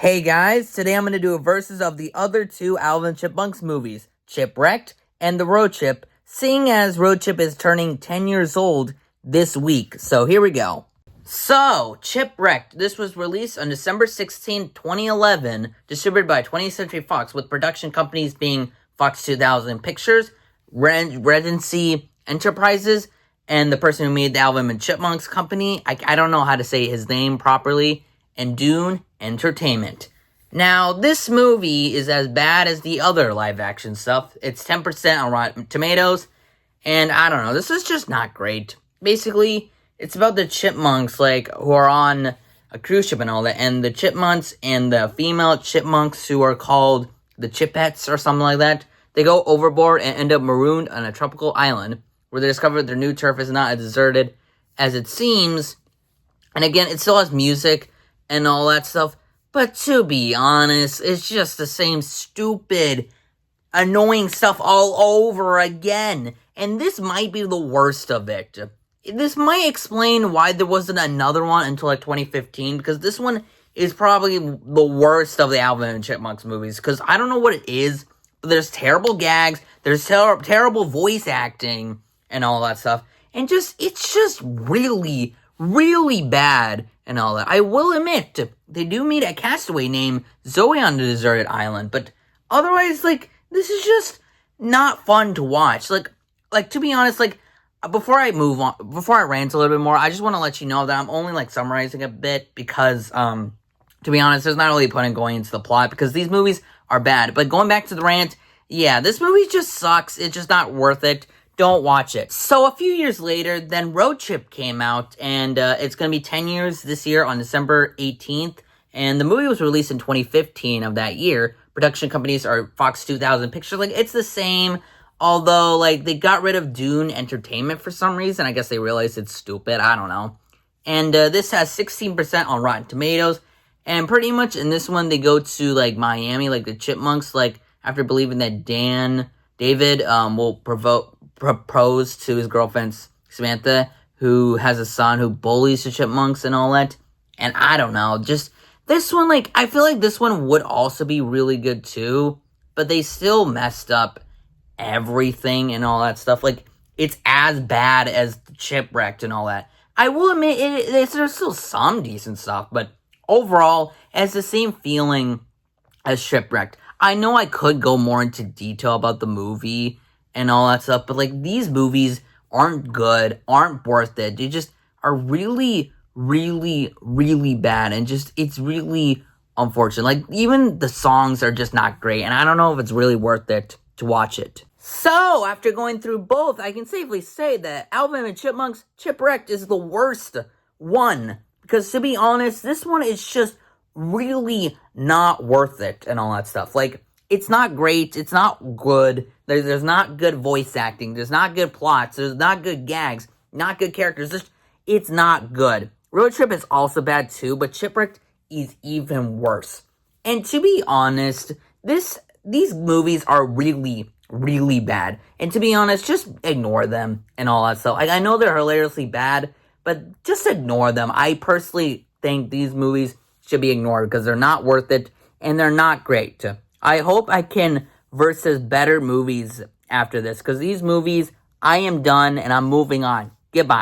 Hey guys, today I'm going to do a versus of the other two Alvin Chipmunks movies, Chipwrecked and The Road Chip, seeing as Road Chip is turning 10 years old this week. So here we go. So, Chipwrecked. This was released on December 16, 2011, distributed by 20th Century Fox, with production companies being Fox 2000 Pictures, Regency Enterprises, and the person who made the Alvin and Chipmunks company. I don't know how to say his name properly, and Dune Entertainment. Now, this movie is as bad as the other live-action stuff. It's 10% on Rotten Tomatoes, and I don't know, this is just not great. Basically, it's about the chipmunks, who are on a cruise ship and all that, and the chipmunks and the female chipmunks, who are called the Chipettes or something like that, they go overboard and end up marooned on a tropical island, where they discover their new turf is not as deserted as it seems. And again, it still has music and all that stuff, but to be honest, it's just the same stupid, annoying stuff all over again. And this might be the worst of it. This might explain why there wasn't another one until 2015, because this one is probably the worst of the Alvin and Chipmunks movies, because I don't know what it is, but there's terrible gags, there's terrible voice acting, and all that stuff, and it's just really, really bad, and all that. I will admit, they do meet a castaway named Zoe on the deserted island, but otherwise, this is just not fun to watch. To be honest, before I move on, before I rant a little bit more, I just want to let you know that I'm only, summarizing a bit, because, to be honest, there's not really a point in going into the plot, because these movies are bad. But going back to the rant, yeah, this movie just sucks. It's just not worth it. Don't watch it. So a few years later, then Road Trip came out, and it's going to be 10 years this year on December 18th, and the movie was released in 2015 of that year. Production companies are Fox 2000 Pictures. It's the same, although, they got rid of Dune Entertainment for some reason. I guess they realized it's stupid. I don't know. And this has 16% on Rotten Tomatoes, and pretty much in this one, they go to, Miami, the Chipmunks, after believing that David will propose to his girlfriend, Samantha, who has a son who bullies the Chipmunks and all that. And I don't know, just this one, I feel like this one would also be really good too, but they still messed up everything and all that stuff. It's as bad as Chipwrecked and all that. I will admit, there's still some decent stuff, but overall, it has the same feeling as Chipwrecked. I know I could go more into detail about the movie and all that stuff, but these movies aren't good, aren't worth it. They just are really, really, really bad, and it's really unfortunate. Even the songs are just not great, and I don't know if it's really worth it to watch it. So, after going through both, I can safely say that Alvin and Chipmunks Chipwrecked is the worst one, because to be honest, this one is just really not worth it and all that stuff. It's not great, it's not good, there's not good voice acting, there's not good plots, there's not good gags, not good characters, it's not good. Road Trip is also bad too, but Chipwrecked is even worse. And to be honest, these movies are really, really bad. And to be honest, just ignore them and all that stuff. I know they're hilariously bad, but just ignore them. I personally think these movies should be ignored, because they're not worth it, and they're not great. I hope I can versus better movies after this, because these movies, I am done, and I'm moving on. Goodbye.